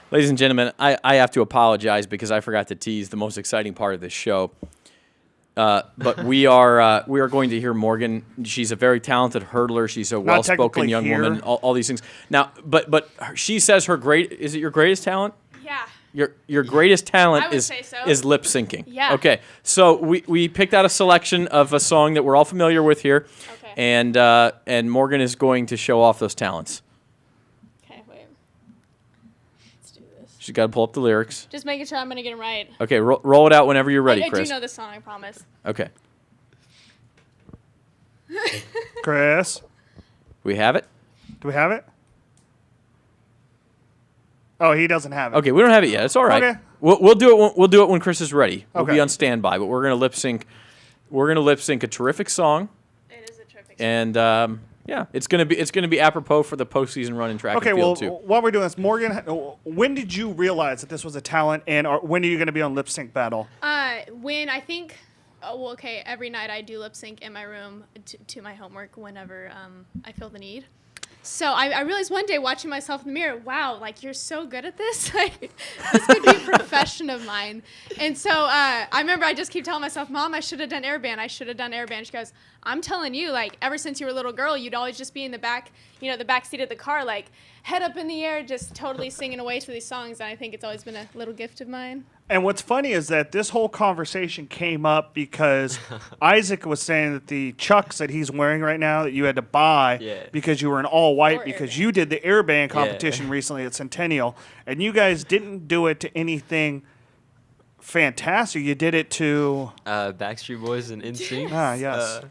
Ladies and gentlemen, I have to apologize because I forgot to tease the most exciting part of this show. But we are going to hear Morgan. She's a very talented hurdler. She's a well-spoken young woman. All these things. Now, but she says is it your greatest talent? Yeah. Your greatest talent I would is say so. is lip syncing. Yeah. Okay. So we picked out a selection of a song that we're all familiar with here. Okay. And Morgan is going to show off those talents. Okay, wait. Let's do this. She's got to pull up the lyrics. Just making sure I'm gonna get them right. Okay, roll it out whenever you're ready, I Chris. do know this song, I promise. Okay. Chris, We have it? do we have it? Oh, he doesn't have it. Okay, we don't have it yet. It's all right. Okay. We'll do it when Chris is ready. We'll be Okay. on standby, but we're gonna lip sync. We're gonna lip sync a terrific song, It is a terrific song. and yeah, it's gonna be apropos for the postseason run in track Okay, and well, field too. while we're doing this, Morgan, when did you realize that this was a talent, and when are you going to be on Lip Sync Battle? When I think, every night I do lip sync in my room to my homework whenever I feel the need. So I realized one day watching myself in the mirror, wow, like you're so good at this. Like this could be a profession of mine. And so I remember I just keep telling myself, Mom, I should have done airband. I should have done airband. She goes, I'm telling you, like ever since you were a little girl, you'd always just be in the back, the back seat of the car, like head up in the air, just totally singing away to these songs. And I think it's always been a little gift of mine. And what's funny is that this whole conversation came up because Isaac was saying that the Chucks that he's wearing right now that you had to buy because you were in all white Or because airband. you did the airband competition recently at Centennial, and you guys didn't do it to anything fantastic. You did it to Backstreet Boys and NSYNC. yes.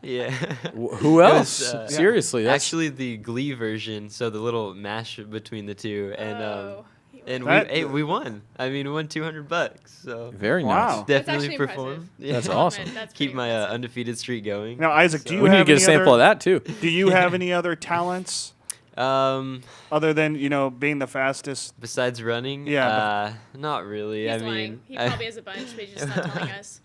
Yeah. Who else? It was, Seriously, that's actually the Glee version, so the little mash between the two, and That- we won. I mean, we won $200. So very Wow. nice. definitely actually performed. That's Yeah. awesome. That's Keep pretty my impressive. undefeated streak going. now, Isaac. Do you We need to have get a any sample other, of that too. Do you have any other talents other than being the fastest? Besides running, Yeah, not really. He's I lying. mean, He probably has a bunch, but he's just not telling us.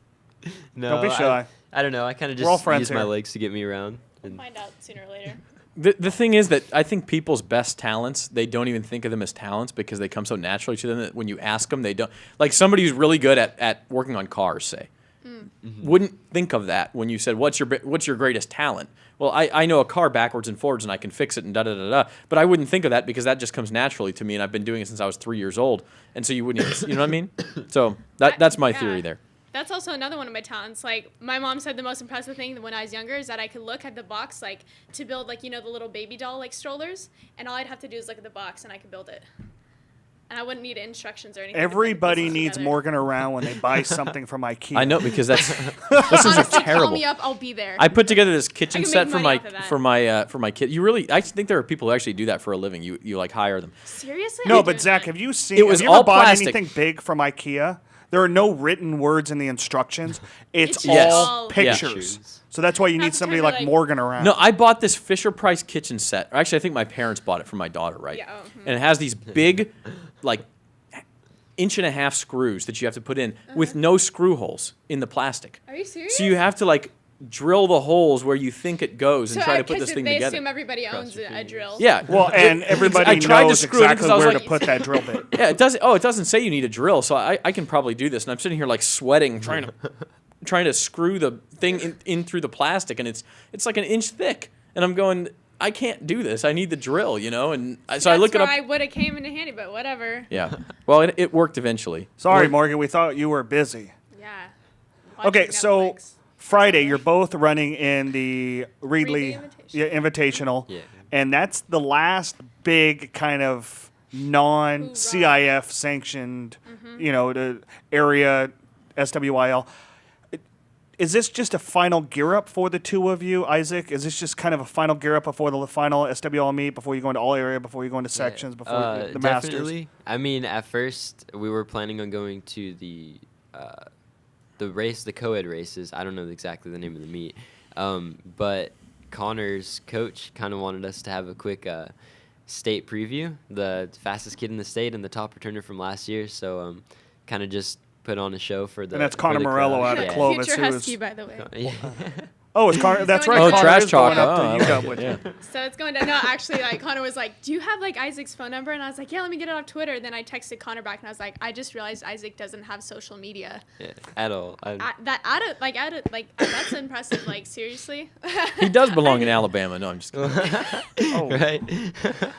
no, Don't be shy. I don't know. I kind of We're all just friends use my here. legs to get me around. And Find out sooner or later. The thing is that I think people's best talents, they don't even think of them as talents because they come so naturally to them that when you ask them, they don't. Like somebody who's really good at working on cars, say, wouldn't think of that when you said, what's your greatest talent? Well, I know a car backwards and forwards and I can fix it and da-da-da-da. But I wouldn't think of that because that just comes naturally to me and I've been doing it since I was 3 years old. And so you wouldn't even, you know what I mean? So that's my Yeah. theory there. That's also another one of my talents. Like, my mom said the most impressive thing when I was younger is that I could look at the box, like, to build, like, the little baby doll, like, strollers, and all I'd have to do is look at the box, and I could build it. And I wouldn't need instructions or anything. to put the Everybody pieces needs together. Morgan around when they buy something from IKEA. I know because this is Honestly, call terrible. me up, I'll be there. I put together this kitchen I can set make for money my off of that. for my kid. I think there are people who actually do that for a living. You like hire them. Seriously? No, I but didn't Zach, know. have you seen? It was have you ever all bought plastic. anything big from IKEA? There are no written words in the instructions. It's It's all just pictures. Pictures. So that's why you need Half the somebody time like they're like- Morgan around. No, I bought this Fisher Price kitchen set. Actually, I think my parents bought it for my daughter, right? Yeah, And it has these big, like, 1.5-inch screws that you have to put in with no screw holes in the plastic. Are you serious? So you have to like drill the holes where you think it goes and So try I to put guess this thing they together. assume everybody owns a drill. Yeah. Well, and everybody I tried to knows screw it in 'cause exactly I was where like- to put that drill bit. Yeah, it doesn't. Oh, it doesn't say you need a drill, so I can probably do this. And I'm sitting here like sweating, trying to screw the thing in through the plastic, and it's like 1 inch thick. And I'm going, I can't do this. I need the drill, And so I look it That's up. where I would have came in handy, but whatever. Yeah. Well, it worked eventually. Sorry, Well, Morgan, we thought you were busy. Yeah. Okay, Watching so Netflix. Friday, you're both running in the Reedley Reedley Invitational, Yeah. and that's the last big kind of non-CIF sanctioned, the area SWIL. Is this just a final gear up for the two of you, Isaac? Is this just kind of a final gear up before the final SWL meet, before you go into all area, before you go into sections, before the Masters? Definitely. I mean, at first we were planning on going to the race, the co-ed races. I don't know exactly the name of the meet, but Connor's coach kind of wanted us to have a quick state preview. The fastest kid in the state and the top returner from last year, so kind of just put on a show for the. And that's for Connor the Morello crowd. out of Yeah. Clovis, Future who Husky, is by the way. Yeah. Oh, it's Connor. That's right. going Oh, to- Connor trash is going talk. up to Oh, I UW like with it, you. yeah. So it's going to no. Actually, like Connor was like, "Do you have like Isaac's phone number?" And I was like, "Yeah, let me get it off Twitter." Then I texted Connor back, and I was like, "I just realized Isaac doesn't have social media. Yeah, at all. That's impressive. Like seriously." He does belong in Alabama. No, I'm just kidding. Oh. Right?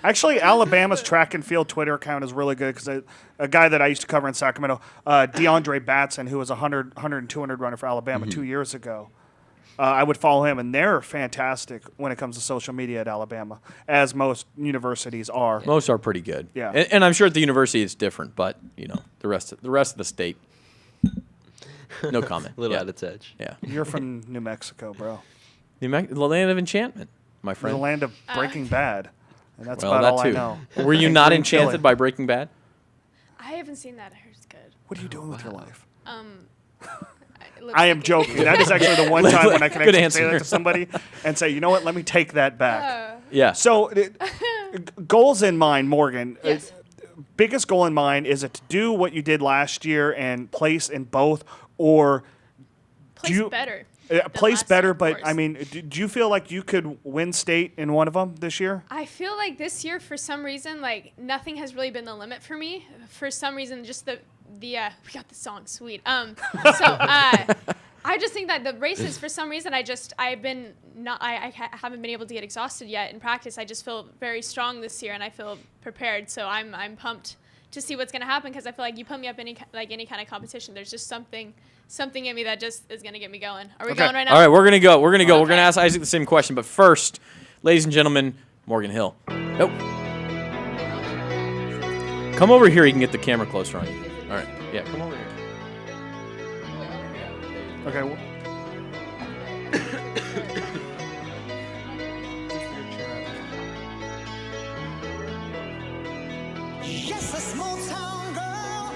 Actually, Alabama's track and field Twitter account is really good because a guy that I used to cover in Sacramento, DeAndre Batson, who was a 100 and 200 runner for Alabama 2 years ago. I would follow him, and they're fantastic when it comes to social media at Alabama, as most universities are. Most are pretty good. Yeah. And I'm sure at the university it's different, but the rest of the state, no comment. A little yeah. out of touch. Yeah. You're from New Mexico, bro. The land of enchantment, my The friend. land of Breaking Bad, and that's Well, about that all too. I know. Were you And not green enchanted chili. by Breaking Bad? I haven't seen that. I heard it's good. What are you doing with your life? I I am joking. That is actually the one time when I can Good actually answer. say that to somebody and say, you know what, let me take that back. Yeah. So, goals in mind, Morgan. Yes. Biggest goal in mind, is it to do what you did last year and place in both, or Place you- better. place last better? year, of But course. I mean, do you feel like you could win state in one of them this year? I feel like this year, for some reason, like nothing has really been the limit for me. For some reason, just the we got the song sweet. I just think that the races, for some reason, I haven't been able to get exhausted yet in practice. I just feel very strong this year, and I feel prepared. So I'm pumped to see what's gonna happen, because I feel like you put me up any kind of competition, there's just something in me that just is gonna get me going. Are we Okay. going right now? All right, we're gonna go. We're gonna go. We're gonna Okay. ask Isaac the same question, but first, ladies and gentlemen, Morgan Hill. Nope. Come over here. You can get the camera closer on you. All right. Yeah. Come over here. Okay. Just a small town girl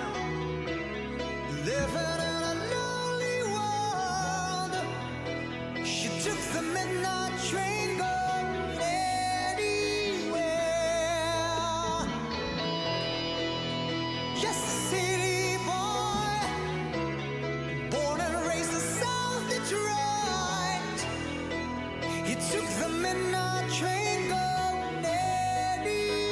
living in a lonely world. She took the midnight train going anywhere. Just a city boy, born and raised in South Detroit. He took the midnight train going anywhere.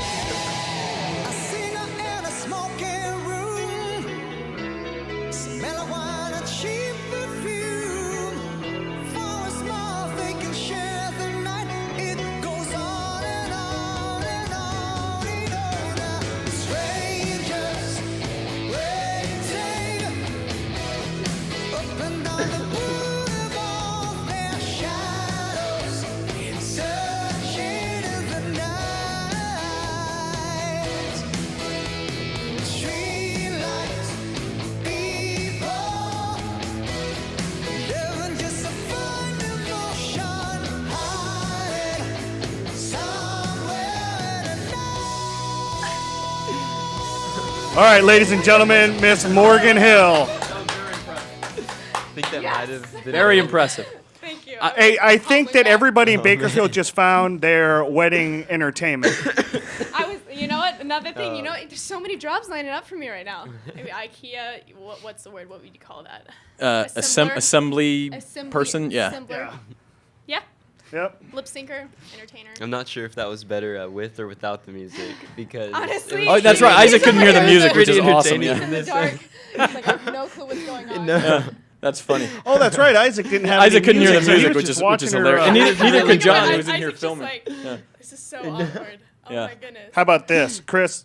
A singer in a smoking room, smell of wine and cheap perfume. For a smile they can share the night. It goes on and on and on and on. Strangers waiting up and down the boulevard, their shadows searching in the night. Streetlights, people living just to find emotion, hiding somewhere in the night. All right, ladies and gentlemen, Miss Morgan Hill. I think that might have been Very impressive. Thank you. Hey, I think that my God. everybody in Bakersfield just found their wedding entertainment. I was, you know what? Another thing, there's so many jobs lining up for me right now. I mean, IKEA, what's the word? What would you call that? Assembler? Assembly Assembly- person. Yeah. Assembler. Yeah. Yep. Lip syncer, entertainer. I'm not sure if that was better with or without the music because Honestly, Oh, that's right. Isaac couldn't hear the music, which is awesome. Pretty He's Yeah. in the This- dark. He's like, I have no clue what's going on. Yeah. That's funny. Oh, that's right. Isaac didn't have Isaac any couldn't hear the so he music, was which just is watching her, hilarious. And neither Look could at John, that. who was in here Isaac's just filming. like, Yeah. this is so awkward. Oh Yeah. my goodness. How about this, Chris?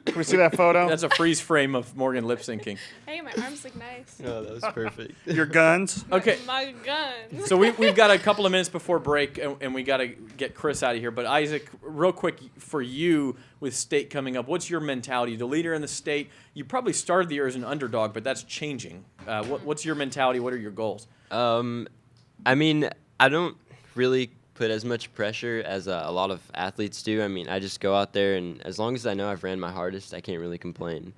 Can we see that photo? That's a freeze frame of Morgan lip syncing. Hey, my arms look nice. Oh, that was perfect. Your guns. Okay. My gun. So we've got a couple of minutes before break, and we got to get Chris out of here. But Isaac, real quick for you with state coming up, what's your mentality? The leader in the state, you probably started the year as an underdog, but that's changing. What's your mentality? What are your goals? I mean, I don't really put as much pressure as a lot of athletes do. I mean, I just go out there, and as long as I know I've ran my hardest, I can't really complain.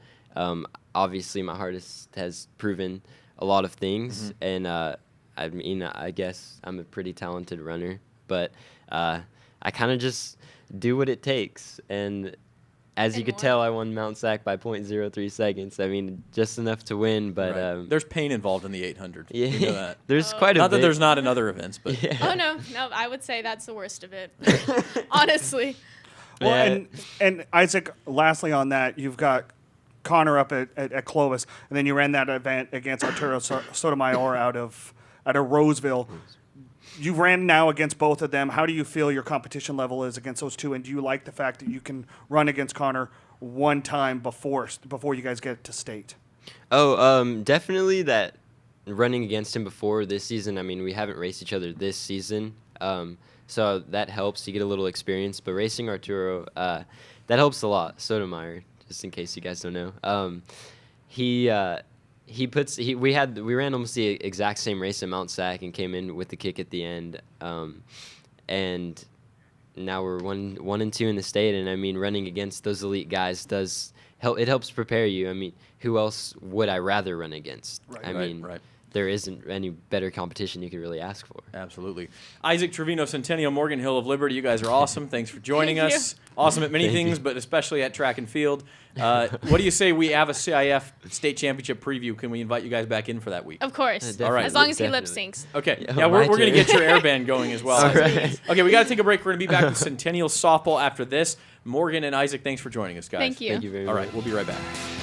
Obviously, my heart has proven a lot of things, and I mean, I guess I'm a pretty talented runner, but I kind of just do what it takes. And as you And could more. tell, I won Mount Sac by 0.03 seconds. I mean, just enough to win, but Right. There's pain involved in the 800. yeah, You know that. there's Oh. quite a Not bit. that there's not in other events, but Yeah. Oh no, I would say that's the worst of it. Honestly. Well, Yeah. and Isaac, lastly on that, you've got Connor up at Clovis, and then you ran that event against Arturo Sotomayor out of Roseville. You ran now against both of them. How do you feel your competition level is against those two? And do you like the fact that you can run against Connor one time before you guys get to state? Oh, definitely that running against him before this season. I mean, we haven't raced each other this season, so that helps. You get a little experience. But racing Arturo, that helps a lot. Sotomayor, just in case you guys don't know, we ran almost the exact same race at Mount Sac and came in with the kick at the end, and now we're 1-2 in the state. And I mean, running against those elite guys does help. It helps prepare you. I mean, who else would I rather run against? Right. I Right, mean, right. there isn't any better competition you could really ask for. absolutely. Isaac Trevino, Centennial, Morgan Hill of Liberty, you guys are awesome. Thanks for joining Thank us. Awesome at many Thank things, you. but especially at track and field. What do you say we have a CIF state championship preview? Can we invite you guys back in for that week? Of course. Definitely, All right. As long as he lip definitely. syncs. Okay. Yeah, Yeah, my we're going to turn. get your air band going as well. All Isaac. right. Okay, we got to take a break. We're going to be back with Centennial softball after this. Morgan and Isaac, thanks for joining us, guys. Thank you. Thank you very All much. right, we'll be right back.